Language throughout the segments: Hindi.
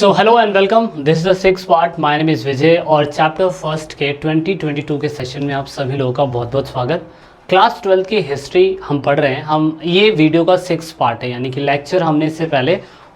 So hello and welcome, this is the six part. My name is Vijay और चैप्टर फर्स्ट के 2022 के सेशन में आप सभी लोगों का बहुत बहुत स्वागत। क्लास 12 की हिस्ट्री हम पढ़ रहे हैं। हम ये वीडियो का 6 पार्ट है, यानी कि लेक्चर हमने इससे पहले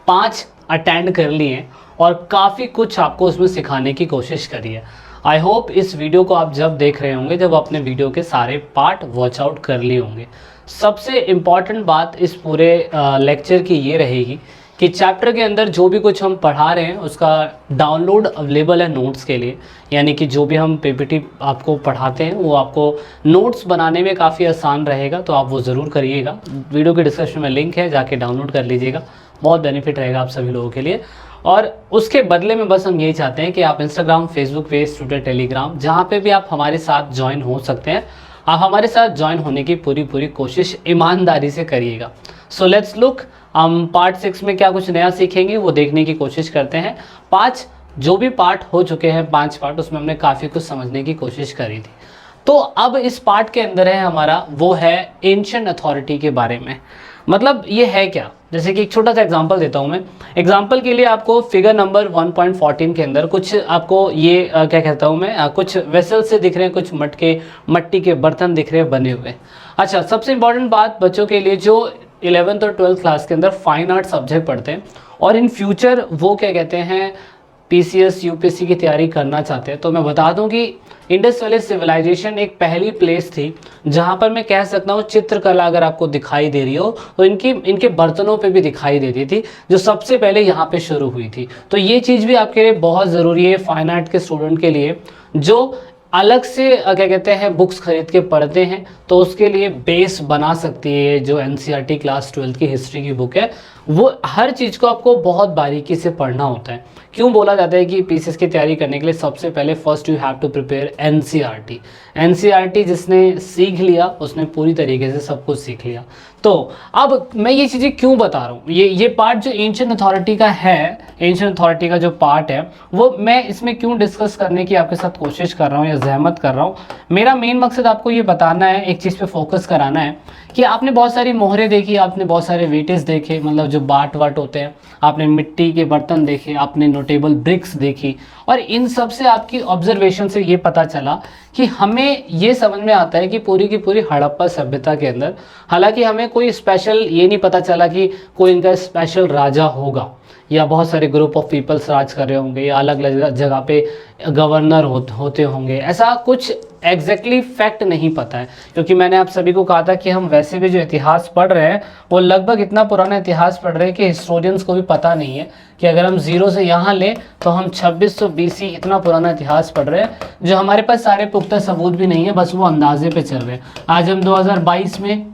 5 अटेंड कर लिए हैं और काफ़ी कुछ आपको उसमें सिखाने की कोशिश करी है। आई होप इस वीडियो को आप जब देख रहे होंगे, जब अपने वीडियो के सारे पार्ट वॉच आउट कर लिए होंगे। सबसे इम्पॉर्टेंट बात इस पूरे लेक्चर की ये रहेगी कि चैप्टर के अंदर जो भी कुछ हम पढ़ा रहे हैं उसका डाउनलोड अवेलेबल है नोट्स के लिए, यानी कि जो भी हम पीपीटी आपको पढ़ाते हैं वो आपको नोट्स बनाने में काफ़ी आसान रहेगा, तो आप वो ज़रूर करिएगा। वीडियो के डिस्क्रिप्शन में लिंक है, जाके डाउनलोड कर लीजिएगा, बहुत बेनिफिट रहेगा आप सभी लोगों के लिए। और उसके बदले में बस हम यही चाहते हैं कि आप Instagram, Facebook page, Twitter, Telegram, जहाँ पे भी आप हमारे साथ ज्वाइन हो सकते हैं, आप हमारे साथ ज्वाइन होने की पूरी कोशिश ईमानदारी से करिएगा। सो लेट्स लुक, हम पार्ट 6 में क्या कुछ नया सीखेंगे वो देखने की कोशिश करते हैं। 5 जो भी पार्ट हो चुके हैं, 5 पार्ट, उसमें हमने काफ़ी कुछ समझने की कोशिश करी थी। तो अब इस पार्ट के अंदर है हमारा, वो है एंशिएंट अथॉरिटी के बारे में। मतलब ये है क्या, जैसे कि एक छोटा सा एग्जांपल देता हूँ मैं। एग्जांपल के लिए आपको फिगर नंबर 1.14 के अंदर कुछ आपको ये क्या कहता हूँ मैं, कुछ वेसल से दिख रहे हैं, कुछ मट्टी के बर्तन दिख रहे हैं बने हुए। अच्छा, सबसे इंपॉर्टेंट बात बच्चों के लिए जो 11th और 12th क्लास के अंदर फाइन आर्ट सब्जेक्ट पढ़ते हैं और इन फ्यूचर वो क्या कहते हैं पीसीएस यूपीएससी की तैयारी करना चाहते हैं, तो मैं बता दूं कि इंडस वैली सिविलाइजेशन एक पहली प्लेस थी जहां पर मैं कह सकता हूं चित्रकला अगर आपको दिखाई दे रही हो तो इनके बर्तनों पे भी दिखाई देती थी, जो सबसे पहले यहाँ पे शुरू हुई थी। तो ये चीज़ भी आपके लिए बहुत ज़रूरी है फाइन आर्ट के स्टूडेंट के लिए, जो अलग से क्या कहते हैं बुक्स खरीद के पढ़ते हैं, तो उसके लिए बेस बना सकती है जो एनसीईआरटी क्लास 12 की हिस्ट्री की बुक है। वो हर चीज़ को आपको बहुत बारीकी से पढ़ना होता है। क्यों बोला जाता है कि पीसीएस की तैयारी करने के लिए सबसे पहले first you have to prepare NCERT. NCERT जिसने सीख लिया उसने पूरी तरीके से सब कुछ सीख लिया। तो अब मैं ये चीज़ें क्यों बता रहा हूँ, ये पार्ट जो एंशिएंट अथॉरिटी का है, एंशिएंट अथॉरिटी का जो पार्ट है वो मैं इसमें क्यों डिस्कस करने की आपके साथ कोशिश कर रहा हूँ या जहमत कर रहा हूँ। मेरा मेन मकसद आपको ये बताना है, एक चीज़ पे फोकस कराना है कि आपने बहुत सारी मोहरें देखी, आपने बहुत सारे वेटेज देखे, मतलब जो बाट होते हैं, आपने मिट्टी के बर्तन देखे, आपने नोटेबल ब्रिक्स देखी, और इन सब से आपकी ऑब्जर्वेशन से ये पता चला कि हमें ये समझ में आता है कि पूरी की पूरी हड़प्पा सभ्यता के अंदर, हालांकि हमें कोई स्पेशल ये नहीं पता चला कि कोई इनका स्पेशल राजा होगा या बहुत सारे ग्रुप ऑफ पीपल्स राज कर रहे होंगे या अलग अलग जगह पे गवर्नर होते होंगे, ऐसा कुछ एग्जैक्टली फैक्ट नहीं पता है। क्योंकि मैंने आप सभी को कहा था कि हम वैसे भी जो इतिहास पढ़ रहे हैं वो लगभग इतना पुराना इतिहास पढ़ रहे हैं कि हिस्टोरियंस को भी पता नहीं है कि अगर हम जीरो से यहाँ लें तो हम 2600 BC इतना पुराना इतिहास पढ़ रहे हैं, जो हमारे पास सारे पुख्ता सबूत भी नहीं है, बस वो अंदाजे पे चल रहे हैं। आज हम 2022 में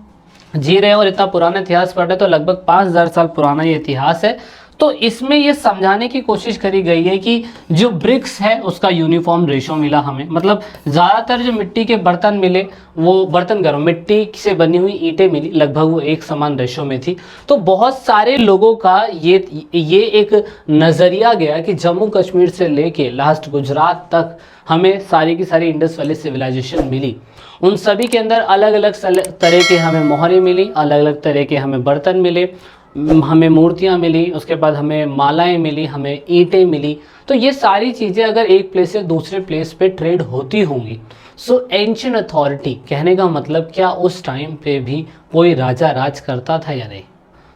जी रहे हैं और इतना पुराना इतिहास पढ़ रहे हैं, तो लगभग 5000 साल पुराना ये इतिहास है। तो इसमें ये समझाने की कोशिश करी गई है कि जो ब्रिक्स है उसका यूनिफॉर्म रेशो मिला हमें, मतलब ज़्यादातर जो मिट्टी के बर्तन मिले वो बर्तन करो मिट्टी से बनी हुई ईंटें मिली, लगभग वो एक समान रेशो में थी। तो बहुत सारे लोगों का ये एक नज़रिया गया कि जम्मू कश्मीर से लेके लास्ट गुजरात तक हमें सारी की सारी इंडस वैली सिविलाइजेशन मिली। उन सभी के अंदर अलग अलग तरह के हमें मोहरें मिली, अलग अलग तरह के हमें बर्तन मिले, हमें मूर्तियाँ मिली, उसके बाद हमें मालाएं मिली, हमें ईंटें मिली। तो ये सारी चीज़ें अगर एक प्लेस से दूसरे प्लेस पे ट्रेड होती होंगी, सो एंशिएंट अथॉरिटी कहने का मतलब क्या उस टाइम पे भी कोई राजा राज करता था या नहीं।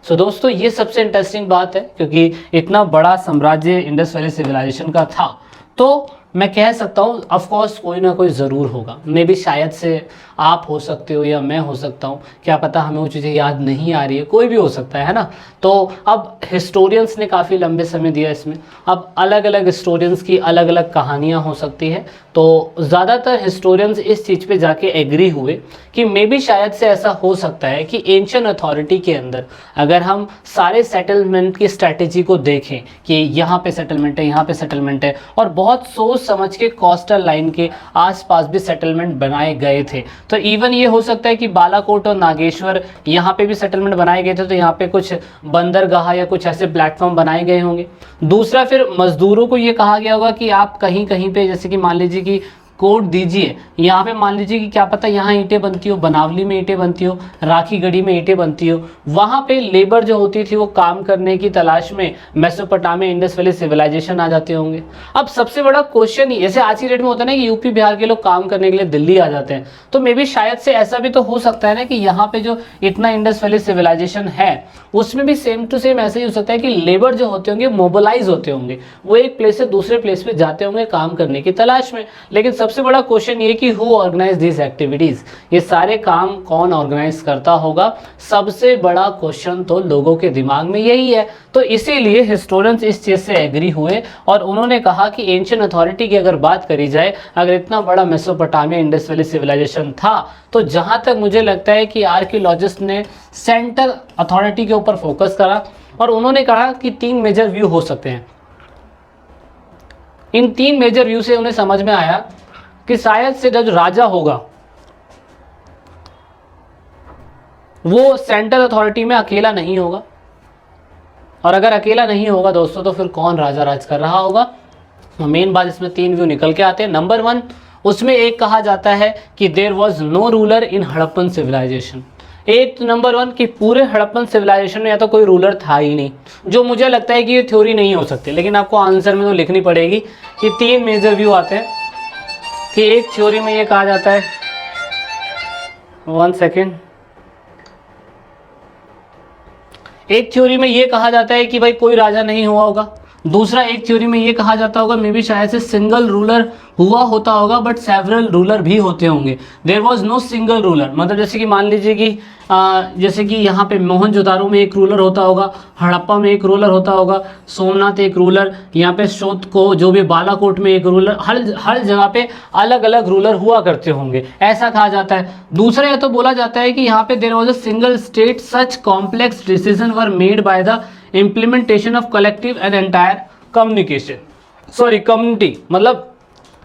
सो दोस्तों ये सबसे इंटरेस्टिंग बात है, क्योंकि इतना बड़ा साम्राज्य इंडस वैली सिविलाइजेशन का था, तो मैं कह सकता हूँ ऑफकोर्स कोई ना कोई ज़रूर होगा। मे भी शायद से आप हो सकते हो या मैं हो सकता हूँ, क्या पता हमें वो चीज़ें याद नहीं आ रही है, कोई भी हो सकता है ना। तो अब हिस्टोरियंस ने काफ़ी लंबे समय दिया इसमें, अब अलग अलग हिस्टोरियंस की अलग अलग कहानियाँ हो सकती है। तो ज़्यादातर हिस्टोरियंस इस चीज़ पे जाके एग्री हुए कि मे भी शायद से ऐसा हो सकता है कि एंशिएंट अथॉरिटी के अंदर अगर हम सारे सेटलमेंट की स्ट्रैटेजी को देखें कि यहाँ पे सेटलमेंट है, यहाँ पे सेटलमेंट है, और बहुत सोच समझ के कोस्टल लाइन के आसपास भी सेटलमेंट बनाए गए थे। तो इवन ये हो सकता है कि बालाकोट और नागेश्वर यहाँ पे भी सेटलमेंट बनाए गए थे, तो यहाँ पे कुछ बंदरगाह या कुछ ऐसे प्लेटफॉर्म बनाए गए होंगे। दूसरा, फिर मजदूरों को ये कहा गया होगा कि आप कहीं कहीं पे, जैसे कि मान लीजिए कि कोड दीजिए। यहाँ पे मान लीजिए कि क्या पता यहाँ ईंटें बनती हो, बनावली में ईंटें बनती हो, राखी गढ़ी में ईंटें बनती हो, वहाँ पे लेबर जो होती थी वो काम करने की तलाश में मेसोपोटामिया इंडस वैली सिविलाइजेशन आ जाते होंगे। अब सबसे बड़ा क्वेश्चन ही, जैसे आज की डेट में होता है ना कि यूपी बिहार के लोग काम करने के लिए दिल्ली आ जाते हैं, तो मे बी शायद से ऐसा भी तो हो सकता है ना कि यहाँ पे जो इतना इंडस वैली सिविलाइजेशन है उसमें भी सेम टू सेम ऐसा ही हो सकता है कि लेबर जो होते होंगे मोबिलाइज होते होंगे, वो एक प्लेस से दूसरे प्लेस पे जाते होंगे काम करने की तलाश में। लेकिन सबसे बड़ा क्वेश्चन ये कि हु ऑर्गेनाइज दिस एक्टिविटीज, ये सारे काम कौन ऑर्गेनाइज करता होगा, सबसे बड़ा क्वेश्चन तो लोगों के दिमाग में यही है। तो इसीलिए हिस्टोरियंस इस चीज से एग्री हुए और उन्होंने कहा कि एंशिएंट अथॉरिटी की अगर बात करी जाए, अगर इतना बड़ा मेसोपोटामिया इंडस वैली सिविलाइजेशन था, तो जहां तक मुझे लगता है कि आर्कियोलॉजिस्ट ने सेंट्रल अथॉरिटी के ऊपर फोकस करा और उन्होंने कहा कि 3 मेजर व्यू हो सकते हैं। इन 3 मेजर व्यू से उन्हें समझ में आया कि शायद से जो राजा होगा वो सेंट्रल अथॉरिटी में अकेला नहीं होगा, और अगर अकेला नहीं होगा दोस्तों तो फिर कौन राजा राज कर रहा होगा। मेन बात इसमें 3 व्यू निकल के आते हैं। नंबर 1, उसमें एक कहा जाता है कि there was no ruler in Harappan civilisation. एक नंबर 1 कि पूरे हड़प्पन सिविलाइजेशन में या तो कोई रूलर था ही नहीं, जो मुझे लगता है कि ये थ्योरी नहीं हो सकती, लेकिन आपको आंसर में तो लिखनी पड़ेगी कि 3 मेजर व्यू आते हैं। कि एक थ्योरी में ये कहा जाता है, 1 सेकेंड, एक थ्योरी में ये कहा जाता है कि भाई कोई राजा नहीं हुआ होगा। दूसरा, एक थ्योरी में ये कहा जाता होगा मे बी शायद से सिंगल रूलर हुआ होता होगा बट सेवरल रूलर भी होते होंगे। There was no single ruler, मतलब जैसे कि मान लीजिए कि जैसे कि यहाँ पे मोहनजोदारो में एक रूलर होता होगा, हड़प्पा में एक रूलर होता होगा, सोमनाथ एक रूलर, यहाँ पे शोध को जो भी बालाकोट में एक रूलर, हर जगह पे अलग अलग रूलर हुआ करते होंगे, ऐसा कहा जाता है। दूसरा ये तो बोला जाता है कि यहाँ पे there was a single state, such complex decision were made by the implementation of collective and entire community. मतलब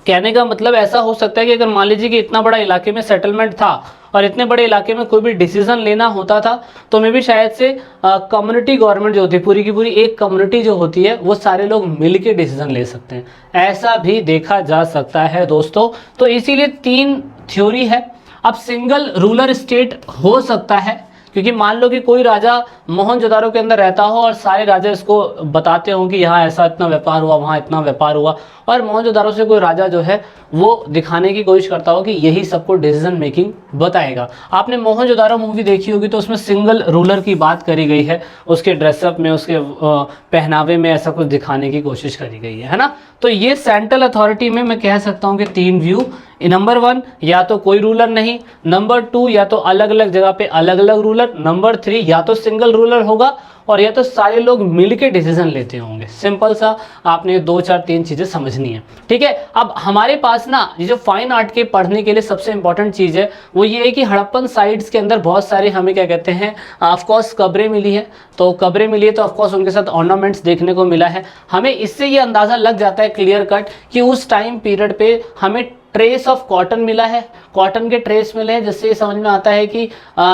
कहने का मतलब ऐसा हो सकता है कि अगर मान लीजिए कि इतना बड़ा इलाके में सेटलमेंट था और इतने बड़े इलाके में कोई भी डिसीजन लेना होता था तो मे भी शायद से कम्युनिटी गवर्नमेंट जो होती है, पूरी की पूरी एक कम्युनिटी जो होती है, वो सारे लोग मिलके डिसीजन ले सकते हैं, ऐसा भी देखा जा सकता है दोस्तों। तो इसीलिए 3 थ्योरी है। अब सिंगल रूलर स्टेट हो सकता है क्योंकि मान लो कि कोई राजा मोहनजोदारो के अंदर रहता हो और सारे राजा इसको बताते हों कि यहाँ ऐसा इतना व्यापार हुआ, वहाँ इतना व्यापार हुआ, और मोहनजोदारो से कोई राजा जो है वो दिखाने की कोशिश करता हो कि यही सबको डिसीजन मेकिंग बताएगा। आपने मोहनजोदारो मूवी देखी होगी तो उसमें सिंगल रूलर की बात करी गई है, उसके ड्रेसअप में, उसके पहनावे में ऐसा कुछ दिखाने की कोशिश करी गई है ना। तो ये सेंट्रल अथॉरिटी में मैं कह सकता हूँ कि 3 व्यू, नंबर 1 या तो कोई रूलर नहीं, नंबर 2 या तो अलग अलग जगह पे अलग अलग रूलर, नंबर 3 या तो सिंगल रूलर होगा और या तो सारे लोग मिलके डिसीजन लेते होंगे। सिंपल सा आपने 2 4 3 चीजें समझनी है, ठीक है। अब हमारे पास ना ये जो फाइन आर्ट के पढ़ने के लिए सबसे इंपॉर्टेंट चीज है वो ये है कि हड़प्पन साइट्स के अंदर बहुत सारे हमें क्या कहते हैं, ऑफकोर्स कब्रें मिली है, तो कब्रें मिली है तो ऑफकोर्स उनके साथ ऑर्नामेंट्स देखने को मिला है। हमें इससे ये अंदाजा लग जाता है क्लियर कट कि उस टाइम पीरियड पे हमें ट्रेस ऑफ कॉटन मिला है, कॉटन के ट्रेस मिले हैं, जिससे ये समझ में आता है कि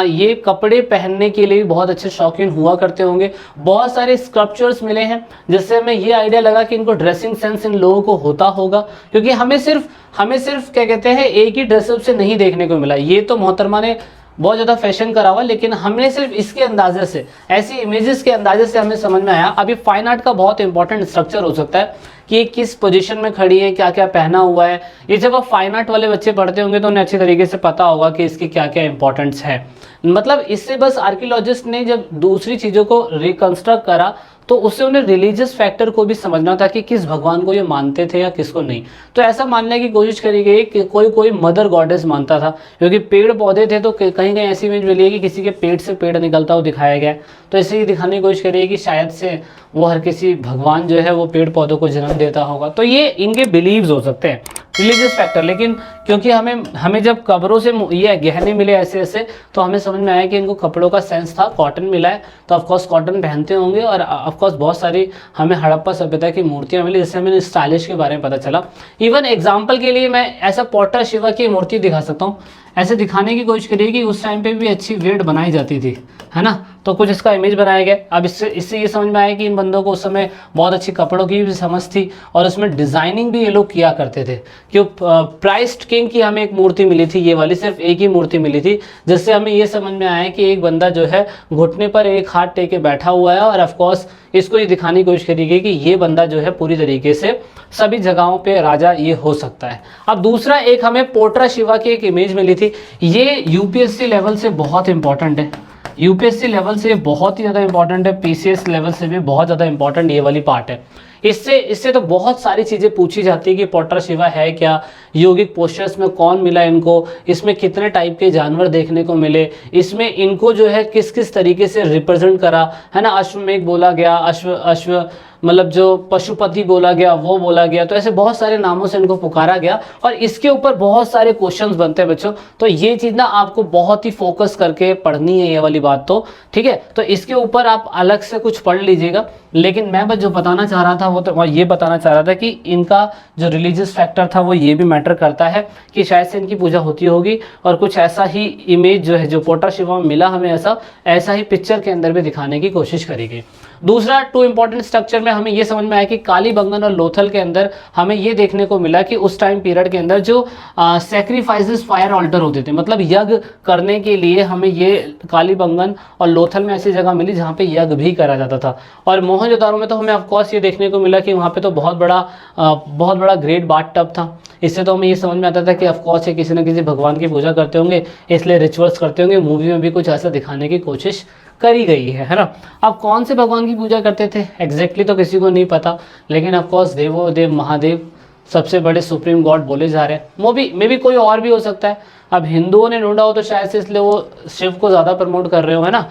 ये कपड़े पहनने के लिए भी बहुत अच्छे शौकीन हुआ करते होंगे। बहुत सारे स्कल्पचर्स मिले हैं जिससे हमें ये आइडिया लगा कि इनको ड्रेसिंग सेंस इन लोगों को होता होगा, क्योंकि हमें सिर्फ क्या कहते हैं एक ही ड्रेसअप से नहीं देखने को मिला। ये तो मोहतरमा ने बहुत ज़्यादा फैशन करा हुआ, लेकिन हमने सिर्फ इसके अंदाजे से, ऐसी इमेजेस के अंदाजे से हमें समझ में आया। अभी फाइन आर्ट का बहुत इंपॉर्टेंट स्ट्रक्चर हो सकता है कि ये किस पोजीशन में खड़ी है, क्या क्या पहना हुआ है। ये जब आप फाइन आर्ट वाले बच्चे पढ़ते होंगे तो उन्हें अच्छे तरीके से पता होगा कि इसकी क्या क्या इंपॉर्टेंस है। मतलब इससे बस आर्कियोलॉजिस्ट ने जब दूसरी चीज़ों को रिकंस्ट्रक्ट करा तो उससे उन्हें रिलीजियस फैक्टर को भी समझना था कि किस भगवान को ये मानते थे या किसको नहीं। तो ऐसा मानने की कोशिश करी गई कि कोई मदर गॉडेस मानता था, क्योंकि पेड़ पौधे थे तो कहीं कहीं ऐसी इमेज मिली है कि किसी के पेट से पेड़ निकलता हुआ दिखाया गया। तो ऐसे ही दिखाने की कोशिश करी है कि शायद से वो हर किसी भगवान जो है वो पेड़ पौधों को जन्म देता होगा। तो ये इनके बिलीव्स हो सकते हैं, रिलीजियस फैक्टर। लेकिन क्योंकि हमें जब कब्रों से ये गहने मिले ऐसे ऐसे, तो हमें समझ में आया कि इनको कपड़ों का सेंस था, कॉटन मिला है तो ऑफकोर्स कॉटन पहनते होंगे। और ऑफकोर्स बहुत सारी हमें हड़प्पा सभ्यता की मूर्तियाँ मिली जिससे हमें स्टाइलिश के बारे में पता चला। इवन एग्जाम्पल के लिए मैं ऐसा पॉटर शिवा की मूर्ति दिखा सकता हूँ। ऐसे दिखाने की कोशिश करिए कि उस टाइम पे भी अच्छी वेट बनाई जाती थी, है ना। तो कुछ इसका इमेज बनाया गया। अब इससे ये समझ में आया कि इन बंदों को उस समय बहुत अच्छी कपड़ों की भी समझ थी और उसमें डिज़ाइनिंग भी ये लोग किया करते थे। क्यों प्राइस्ड किंग की हमें एक मूर्ति मिली थी, ये वाली सिर्फ एक ही मूर्ति मिली थी, जिससे हमें ये समझ में आया कि एक बंदा जो है घुटने पर एक हाथ टेके बैठा हुआ है और ऑफकोर्स इसको ये दिखाने की कोशिश करी गई कि ये बंदा जो है पूरी तरीके से सभी जगहों पे राजा ये हो सकता है। अब दूसरा एक हमें पोट्रा शिवा की एक इमेज मिली थी। ये यूपीएससी लेवल से बहुत इंपॉर्टेंट है, यूपीएससी लेवल से बहुत ही ज़्यादा इंपॉर्टेंट है, पीसीएस लेवल से भी बहुत ज़्यादा इंपॉर्टेंट ये वाली पार्ट है। इससे तो बहुत सारी चीज़ें पूछी जाती है कि पोट्रा शिवा है क्या, योगिक पोस्चर्स में कौन मिला इनको, इसमें कितने टाइप के जानवर देखने को मिले, इसमें इनको जो है किस किस तरीके से रिप्रेजेंट करा, है ना। अश्वमेघ बोला गया, अश्व मतलब जो पशुपति बोला गया वो बोला गया, तो ऐसे बहुत सारे नामों से इनको पुकारा गया और इसके ऊपर बहुत सारे क्वेश्चंस बनते हैं बच्चों। तो ये चीज़ ना आपको बहुत ही फोकस करके पढ़नी है ये वाली बात, तो ठीक है। तो इसके ऊपर आप अलग से कुछ पढ़ लीजिएगा, लेकिन मैं बस जो बताना चाह रहा था वो तो ये बताना चाह रहा था कि इनका जो रिलीजियस फैक्टर था वो ये भी मैटर करता है कि शायद से इनकी पूजा होती होगी और कुछ ऐसा ही इमेज जो है जो पोट्रा शिवा में मिला हमें ऐसा ही पिक्चर के अंदर भी दिखाने की कोशिश करी गई। दूसरा 2 इंपॉर्टेंट स्ट्रक्चर में हमें ये समझ में आया कि कालीबंगन और लोथल के अंदर हमें ये देखने को मिला कि उस टाइम पीरियड के अंदर जो सैक्रिफाइसेस फायर ऑल्टर होते थे, मतलब यज्ञ करने के लिए हमें ये कालीबंगन और लोथल में ऐसी जगह मिली जहाँ पे यज्ञ भी करा जाता था। और मोहनजोदारो में तो हमें ऑफकोर्स ये देखने को मिला कि वहाँ पे तो बहुत बड़ा ग्रेट बाथ टब था। इससे तो हमें ये समझ में आता था कि ऑफकोर्स ये किसी न किसी भगवान की पूजा करते होंगे, इसलिए रिचुअल्स करते होंगे। मूवी में भी कुछ ऐसा दिखाने की कोशिश करी गई है ना। अब कौन से भगवान की पूजा करते थे एग्जैक्टली तो किसी को नहीं पता, लेकिन ऑफकोर्स देवो देव महादेव सबसे बड़े सुप्रीम गॉड बोले जा रहे हैं। वो भी मे भी कोई और भी हो सकता है, अब हिंदुओं ने ढूंढा हो तो शायद से इसलिए वो शिव को ज़्यादा प्रमोट कर रहे हो, है ना।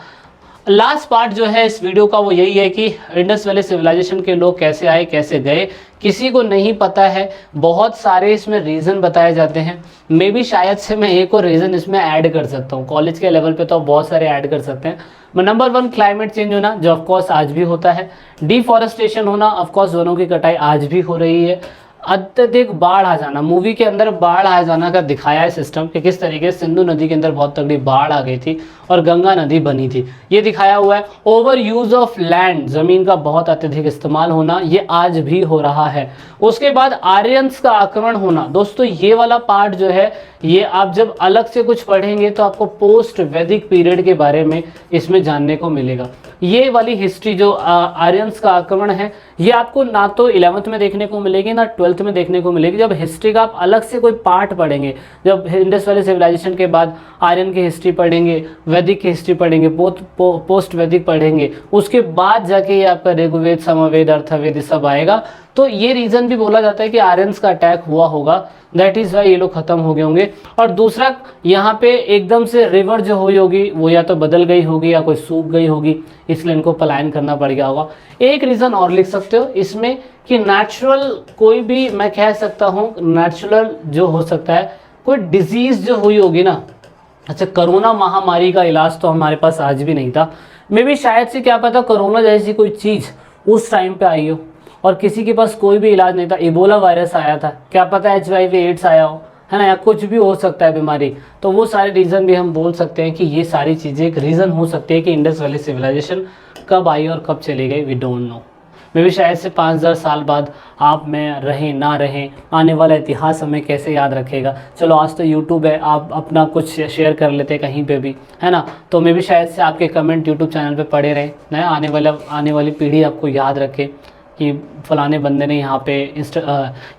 लास्ट पार्ट जो है इस वीडियो का वो यही है कि इंडस वैली सिविलाइजेशन के लोग कैसे आए कैसे गए किसी को नहीं पता है। बहुत सारे इसमें रीज़न बताए जाते हैं, मे बी शायद से मैं एक और रीज़न इसमें ऐड कर सकता हूँ। कॉलेज के लेवल पे तो बहुत सारे ऐड कर सकते हैं। नंबर 1 क्लाइमेट चेंज होना, जो ऑफकोर्स आज भी होता है। डिफॉरेस्टेशन होना, ऑफकोर्स वनों की कटाई आज भी हो रही है। अत्यधिक बाढ़ आ जाना, मूवी के अंदर बाढ़ आ जाना का दिखाया है सिस्टम कि किस तरीके से सिंधु नदी के अंदर बहुत तगड़ी बाढ़ आ गई थी और गंगा नदी बनी थी, ये दिखाया हुआ है। ओवर यूज ऑफ लैंड, ज़मीन का बहुत अत्यधिक इस्तेमाल होना, ये आज भी हो रहा है। उसके बाद आर्यंस का आक्रमण होना। दोस्तों ये वाला पार्ट जो है ये आप जब अलग से कुछ पढ़ेंगे तो आपको पोस्ट वैदिक पीरियड के बारे में इसमें जानने को मिलेगा। ये वाली हिस्ट्री जो आर्यंस का आक्रमण है ये आपको ना तो 11th में देखने को मिलेगी ना 12th में देखने को मिलेगी। जब हिस्ट्री का आप अलग से कोई पार्ट पढ़ेंगे, जब इंडस वैली सिविलाइजेशन के बाद आर्यन की हिस्ट्री पढ़ेंगे, वैदिक की हिस्ट्री पढ़ेंगे, पोस्ट वैदिक पढ़ेंगे, उसके बाद जाके ये आपका ऋग्वेद, समवेद, अर्थवेद सब आएगा। तो ये रीज़न भी बोला जाता है कि आर्यंस का अटैक हुआ होगा, दैट इज़ वाई ये लोग ख़त्म हो गए होंगे। और दूसरा यहाँ पे एकदम से रिवर जो हुई होगी वो या तो बदल गई होगी या कोई सूख गई होगी, इसलिए इनको पलायन करना पड़ गया होगा। एक रीज़न और लिख सकते हो इसमें कि नेचुरल कोई भी, मैं कह सकता हूँ नेचुरल जो हो सकता है कोई डिजीज़ जो हुई होगी ना। अच्छा, कोरोना महामारी का इलाज तो हमारे पास आज भी नहीं था, मे भी शायद से क्या पता कोरोना जैसी कोई चीज़ उस टाइम पे आई हो और किसी के पास कोई भी इलाज नहीं था। इबोला वायरस आया था, क्या पता HIV एड्स आया हो, है ना, या कुछ भी हो सकता है बीमारी। तो वो सारे रीज़न भी हम बोल सकते हैं कि ये सारी चीज़ें एक रीज़न हो सकती है कि इंडस वैली सिविलाइजेशन कब आई और कब चली गई, वी डोंट नो। मे भी शायद से 5000 साल बाद आप में रहें ना रहें, आने वाला इतिहास हमें कैसे याद रखेगा। चलो आज तो यूट्यूब है, आप अपना कुछ शेयर कर लेते हैं कहीं पे भी, है ना। तो मे भी शायद से आपके कमेंट यूट्यूब चैनल पे पड़े रहें, ना आने वाली पीढ़ी आपको याद रखे कि फलाने बंदे ने यहाँ पे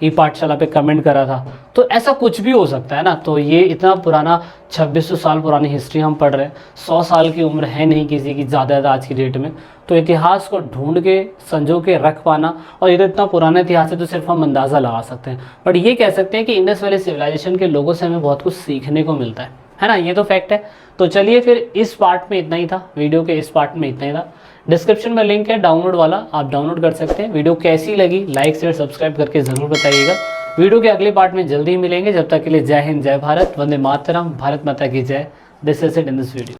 ई पाठशाला पे कमेंट करा था। तो ऐसा कुछ भी हो सकता है ना। तो ये इतना पुराना 2600 साल पुरानी हिस्ट्री हम पढ़ रहे हैं, 100 साल की उम्र है नहीं किसी की ज़्यादा आज की डेट में। तो इतिहास को ढूंढ के संजो के रख पाना, और ये तो इतना पुराना इतिहास है तो सिर्फ हम अंदाज़ा लगा सकते हैं, बट ये कह सकते हैं कि इंडस वैली सिविलाइजेशन के लोगों से हमें बहुत कुछ सीखने को मिलता है ना, ये तो फैक्ट है। तो चलिए फिर इस पार्ट में इतना ही था, वीडियो के इस पार्ट में इतना ही था। डिस्क्रिप्शन में लिंक है डाउनलोड वाला, आप डाउनलोड कर सकते हैं। वीडियो कैसी लगी लाइक शेयर सब्सक्राइब करके ज़रूर बताइएगा। वीडियो के अगले पार्ट में जल्दी ही मिलेंगे, जब तक के लिए जय हिंद, जय भारत, वंदे मातरम, भारत माता की जय। This is it in this video.